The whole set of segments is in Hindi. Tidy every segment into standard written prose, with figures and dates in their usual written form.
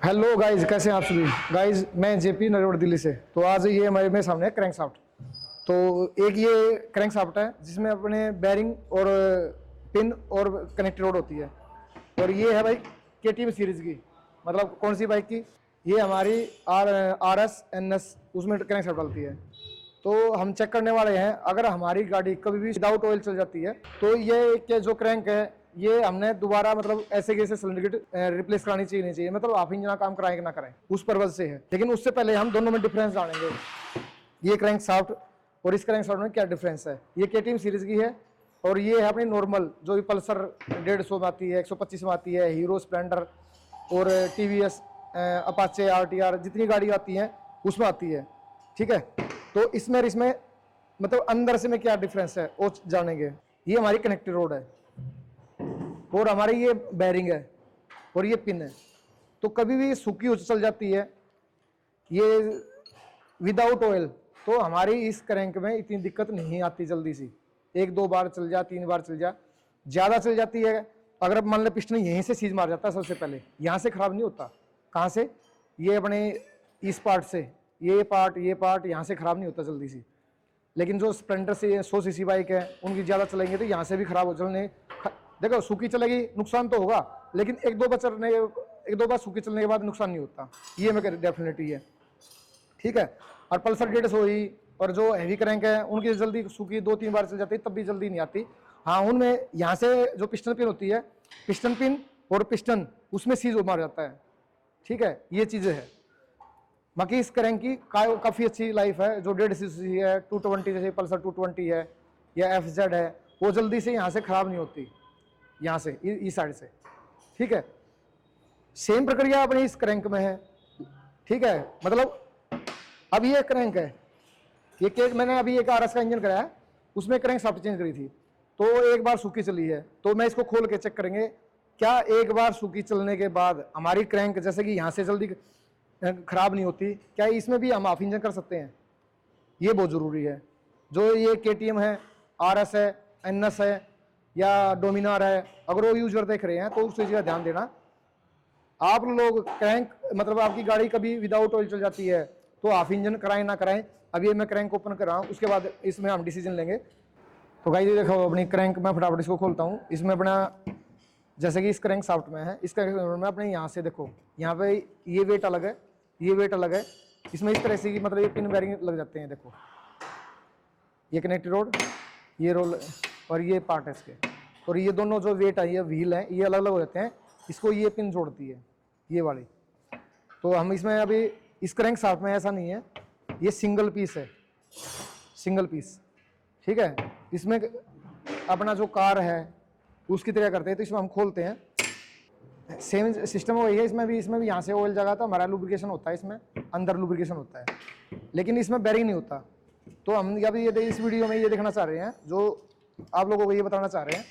हेलो गाइज, कैसे हैं आप सभी। गाइज मैं जेपी नरेवड़ दिल्ली से। तो आज ये हमारे मेरे सामने है क्रैंक शाफ्ट। तो एक ये क्रैंक शाफ्ट है जिसमें अपने बैरिंग और पिन और कनेक्ट रोड होती है। और ये है भाई केटीएम सीरीज की, मतलब कौन सी बाइक की, ये हमारी RS NS उसमें क्रैंक शाफ्ट डालती है। तो हम चेक करने वाले हैं, अगर हमारी गाड़ी कभी भी विदाउट ऑयल चल जाती है तो ये जो क्रैंक है ये हमने दोबारा मतलब ऐसे कैसे सिलेंडर किट रिप्लेस करानी चाहिए नहीं चाहिए, मतलब आप इंजन काम कराएं कि ना कराएं, उस पर्पज से है। लेकिन उससे पहले हम दोनों में डिफरेंस जानेंगे, ये क्रैंक शाफ्ट और इस क्रैंक शाफ्ट में क्या डिफरेंस है। ये केटीएम सीरीज की है और ये है अपनी नॉर्मल जो पल्सर 150 में आती है, 125 में आती है, हीरो स्प्लेंडर और TVS अपाचे RTR जितनी गाड़ी आती है उसमें आती है। ठीक है, तो इसमें मतलब अंदर से में क्या डिफरेंस है वो जानेंगे। ये हमारी कनेक्टेड रोड है और हमारी ये बैरिंग है और ये पिन है। तो कभी भी सूखी चल जाती है ये विदाउट ऑयल, तो हमारी इस क्रैंक में इतनी दिक्कत नहीं आती जल्दी सी। 1-2 बार चल जा, 3 बार चल जा, ज़्यादा चल जाती है। अगर मान लो पिस्टन यहीं से सीज मार जाता है सबसे पहले, यहाँ से ख़राब नहीं होता। कहाँ से? ये अपने इस पार्ट से, ये पार्ट यहाँ से ख़राब नहीं होता जल्दी सी। लेकिन जो स्प्लेंडर से 100 सीसी बाइक है उनकी ज़्यादा चलेंगे तो यहाँ से भी ख़राब हो चलने। देखो सूखी चलेगी नुकसान तो होगा, लेकिन 1-2 बार सूखी चलने के बाद नुकसान नहीं होता, ये मैं डेफिनेटली है। ठीक है, और पल्सर 150 हुई और जो हैवी क्रैंक है उनकी जल्दी सूखी 2-3 बार चल जाती है, तब भी जल्दी नहीं आती। हाँ, उनमें यहाँ से जो पिस्टन पिन होती है, पिस्टन पिन और पिस्टन उसमें सीज मार जाता है। ठीक है, ये चीज़ें है। बाकी इस क्रैंक की काफ़ी अच्छी लाइफ है। जो 150 सीसी है, 220 जैसे पल्सर 220 है या FZ है, वो जल्दी से यहाँ से ख़राब नहीं होती, यहाँ से इस साइड से। ठीक है, सेम प्रक्रिया अपनी इस क्रैंक में है। ठीक है, मतलब अब ये क्रैंक है, ये केक मैंने अभी एक RS का इंजन कराया, उसमें क्रैंक शाफ्ट चेंज करी थी, तो एक बार सूखी चली है। तो मैं इसको खोल के चेक करेंगे क्या एक बार सूखी चलने के बाद हमारी क्रैंक जैसे कि यहाँ से जल्दी खराब नहीं होती, क्या इसमें भी हम ऑफ इंजन कर सकते हैं। ये बहुत ज़रूरी है। जो ये KTM है, RS है, NS है या डोमिनार है, अगर वो यूजर देख रहे हैं तो उस चीज़ का ध्यान देना। आप लोग क्रैंक मतलब आपकी गाड़ी कभी विदाउट ऑयल चल जाती है तो ऑफ इंजन कराएं ना कराएं। अभी मैं क्रैंक ओपन कर रहा हूँ, उसके बाद इसमें हम डिसीजन लेंगे। तो गाइस देखो अपनी क्रैंक में फटाफट इसको खोलता हूँ। इसमें अपना जैसे कि इस क्रैंक शाफ्ट में है, इस क्रैंक में अपने यहाँ से देखो, यहाँ पे ये वेट अलग है, ये वेट अलग है। इसमें इस तरह से की मतलब ये पिन बेरिंग लग जाते हैं। देखो ये कनेक्टेड रोड, ये रोल और ये पार्ट है इसके, और ये दोनों जो वेट है, ये व्हील है, ये अलग अलग हो जाते हैं। इसको ये पिन जोड़ती है, ये वाली। तो हम इसमें अभी इस क्रैंक शाफ्ट में ऐसा नहीं है, ये सिंगल पीस है, सिंगल पीस। ठीक है, इसमें अपना जो कार है उसकी तरह करते हैं। तो इसमें हम खोलते हैं, सेम सिस्टम वही है। इसमें भी यहाँ से ऑयल जगह तो हमारा लुब्रिकेशन होता है, इसमें अंदर लुब्रिकेशन होता है, लेकिन इसमें बेरिंग नहीं होता। तो हम अभी ये इस वीडियो में ये देखना चाह रहे हैं, जो आप लोगों को ये बताना चाह रहे हैं,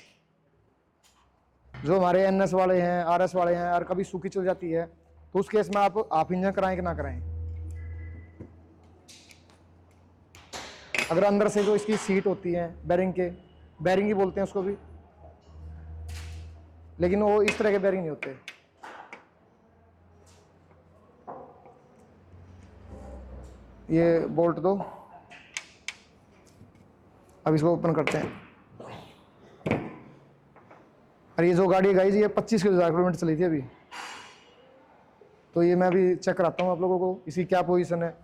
जो हमारे NS वाले हैं, RS वाले हैं, और कभी सूखी चल जाती है तो उस केस में आप ऑफ इंजन कराएं कि ना कराएं। अगर अंदर से जो इसकी सीट होती है बैरिंग ही बोलते हैं उसको भी, लेकिन वो इस तरह के बैरिंग नहीं होते। ये बोल्ट दो, अब इसको ओपन करते हैं। और ये जो गाड़ी है गाइस, ये 25,000 किलोमीटर चली थी अभी। तो ये मैं अभी चेक कराता हूँ आप लोगों को इसकी क्या पोजीशन है।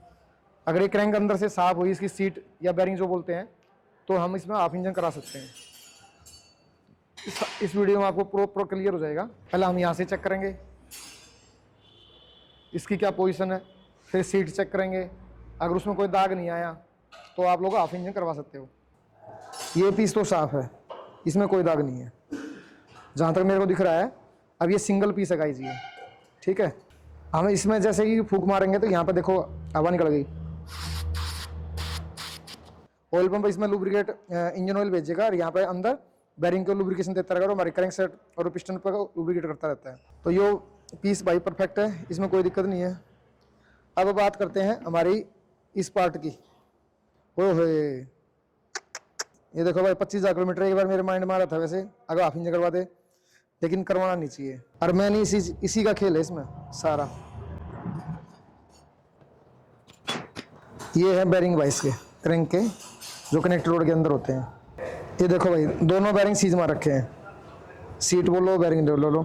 अगर ये क्रैंक अंदर से साफ हुई, इसकी सीट या बैरिंग जो बोलते हैं, तो हम इसमें ऑफ इंजन करा सकते हैं। इस वीडियो में आपको प्रॉपर क्लियर हो जाएगा। पहले हम यहाँ से चेक करेंगे इसकी क्या पोजीशन है, फिर सीट चेक करेंगे। अगर उसमें कोई दाग नहीं आया तो आप लोग ऑफ इंजन करवा सकते हो। ये पीस तो साफ है, इसमें कोई दाग नहीं है जहाँ तक मेरे को दिख रहा है। अब ये सिंगल पीस है गाइस ये। ठीक है, हम इसमें जैसे कि फूंक मारेंगे तो यहाँ पे देखो हवा निकल गई। ऑयल पंप इसमें लुब्रिकेट इंजन ऑयल भेजेगा और यहाँ पे अंदर बैरिंग को लुब्रिकेशन देता रहेगा और हमारे क्रैंक सेट और पिस्टन पर लुब्रिकेट करता रहता है। तो ये पीस भाई परफेक्ट है, इसमें कोई दिक्कत नहीं है। अब बात करते हैं हमारी इस पार्ट की। ओहो, ये देखो भाई 25,000 किलोमीटर एक बार मेरे माइंड में आ रहा था वैसे अगर हाफ इंजन करवा दे, लेकिन करवाना नहीं चाहिए। और मैं नहीं इसी का खेल है इसमें सारा। ये है बैरिंग वाइस के क्रैंक के जो कनेक्टर रोड के अंदर होते हैं। ये देखो भाई दोनों बैरिंग सीज मार रखे हैं, सीट बोलो बैरिंग लो लो,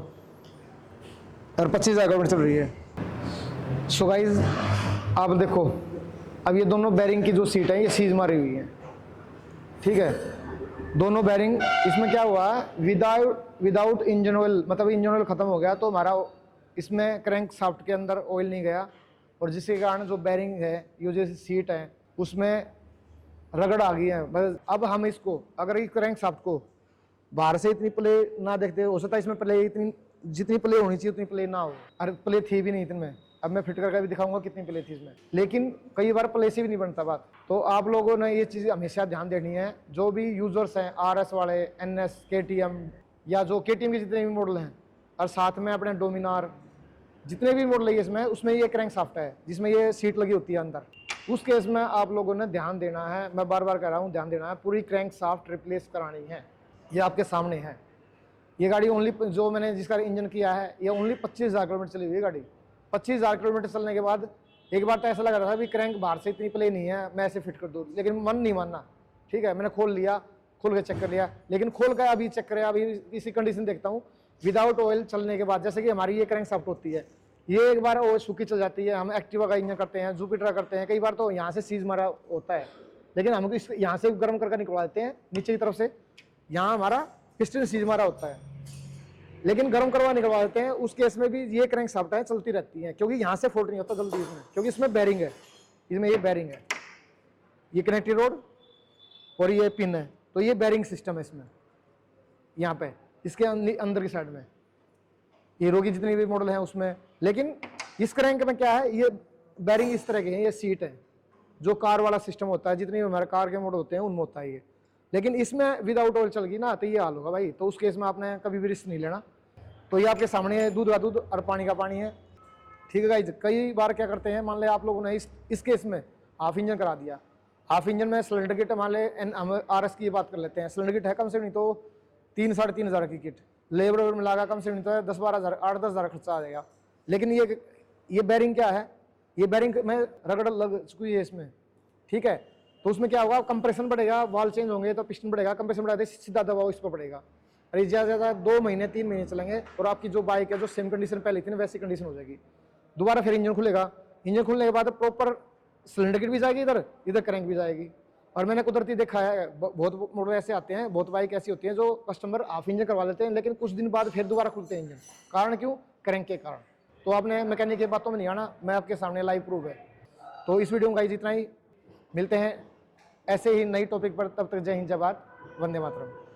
और 25,000 किलोमीटर चल रही है। सो गाइज आप देखो, अब ये दोनों बैरिंग की जो सीट है ये सीज मारी हुई है, ठीक है। दोनों बैरिंग, इसमें क्या हुआ विदाउट इंजन ऑयल, मतलब इंजन ऑयल खत्म हो गया तो हमारा इसमें क्रैंक शाफ्ट के अंदर ऑयल नहीं गया, और जिसके कारण जो बैरिंग है ये जैसे सीट है उसमें रगड़ आ गई है। बस अब हम इसको, अगर इस क्रैंक शाफ्ट को बाहर से इतनी प्ले ना देखते, हो सकता है इसमें प्ले इतनी जितनी प्ले होनी चाहिए उतनी प्ले ना हो, और प्ले थी भी नहीं इतने। अब मैं फिट करके भी दिखाऊंगा कितनी प्ले थी इसमें, लेकिन कई बार प्ले से भी नहीं बनता बात। तो आप लोगों ने ये चीज़ हमेशा ध्यान देनी है, जो भी यूजर्स हैं RS वाले, NS, KTM या जो KTM के जितने भी मॉडल हैं, और साथ में अपने डोमिनार जितने भी मॉडल है इसमें, उसमें ये क्रैंक शाफ्ट है जिसमें ये सीट लगी होती है अंदर, उस केस में आप लोगों ने ध्यान देना है। मैं बार बार कह रहा हूँ ध्यान देना है, पूरी क्रैंक शाफ्ट रिप्लेस करानी है। ये आपके सामने है, ये गाड़ी ओनली जो मैंने जिसका इंजन किया है ये ओनली 25,000 किलोमीटर चली हुई है गाड़ी। 25,000 किलोमीटर चलने के बाद एक बार तो ऐसा लग रहा था भी क्रैंक बाहर से इतनी प्ले नहीं है, मैं ऐसे फिट कर दूँ, लेकिन मन नहीं मानना, ठीक है। मैंने खोल लिया, खोल के चेक कर लिया, लेकिन खोल कर अभी चेक करें, अभी इसी कंडीशन देखता हूँ विदाउट ऑयल चलने के बाद। जैसे कि हमारी ये क्रैंक शाफ्ट होती है, ये एक बार ऑयल सूखी चल जाती है, हम एक्टिवा का इंजन करते हैं, जुपिटर करते हैं, कई बार तो यहाँ से सीज मारा होता है, लेकिन हमको इस यहाँ से गर्म करके निकलवा देते हैं नीचे की तरफ से, यहाँ हमारा पिस्टन सीज मारा होता है, लेकिन गर्म करवा निकलवा देते हैं। उस केस में भी ये क्रैंक शाफ्ट है चलती रहती है, क्योंकि यहाँ से फोल्ड नहीं होता जल्दी इसमें, क्योंकि इसमें बैरिंग है, इसमें ये बैरिंग है, ये कनेक्टिंग रोड और ये पिन है, तो ये बैरिंग सिस्टम है इसमें, यहाँ पे इसके अंदर की साइड में हीरो की जितनी भी मॉडल है उसमें। लेकिन इस क्रैंक में क्या है, ये बैरिंग इस तरह के हैं, ये सीट है जो कार वाला सिस्टम होता है, जितनी भी हमारे कार के मॉडल होते हैं उनमें होता है ये। लेकिन इसमें विदाउट ऑयल चल गई ना तो ये हाल होगा भाई, तो उस केस में आपने कभी भी रिस्क नहीं लेना। तो ये आपके सामने है, दूध का दूध और पानी का पानी है, ठीक है गाइस। कई बार क्या करते हैं, मान ले आप लोगों ने इस केस में हाफ इंजन करा दिया, हाफ इंजन में सिलेंडर किट, मान ले RS की बात कर लेते हैं, सिलेंडर किट है कम से नहीं तो 3-3.5 की किट, लेबर मिलाकर कम से नहीं तो 10-12 हज़ार 8-10 हज़ार खर्चा आ जाएगा। लेकिन ये बैरिंग क्या है, ये बैरिंग में रगड़ लग चुकी है इसमें, ठीक है। तो उसमें क्या होगा, कंप्रेशन बढ़ेगा, वाल चेंज होंगे तो पिस्टन बढ़ेगा, कंप्रेशन बढ़ाते सीधा दबाव इस पर पड़ेगा, अरे ज़्यादा से ज़्यादा 2 महीने 3 महीने चलेंगे, और आपकी जो बाइक है जो सेम कंडीशन पहले थी ना वैसी कंडीशन हो जाएगी। दोबारा फिर इंजन खुलेगा, इंजन खुलने के बाद प्रॉपर सिलेंडर किट भी जाएगी, इधर क्रैंक भी जाएगी। और मैंने कुदरती देखा है, बहुत मॉडल ऐसे आते हैं, बहुत बाइक ऐसी होती हैं जो कस्टमर हाफ इंजन करवा लेते हैं, लेकिन कुछ दिन बाद फिर दोबारा खुलते हैं इंजन, कारण क्यों, क्रैंक के कारण। तो आपने मैकेनिक की बातों में नहीं आना, मैं आपके सामने लाइव प्रूफ है। तो इस वीडियो में गाइस इतना ही, मिलते हैं ऐसे ही नई टॉपिक पर, तब तक जय हिंद जय भारत, वंदे मातरम।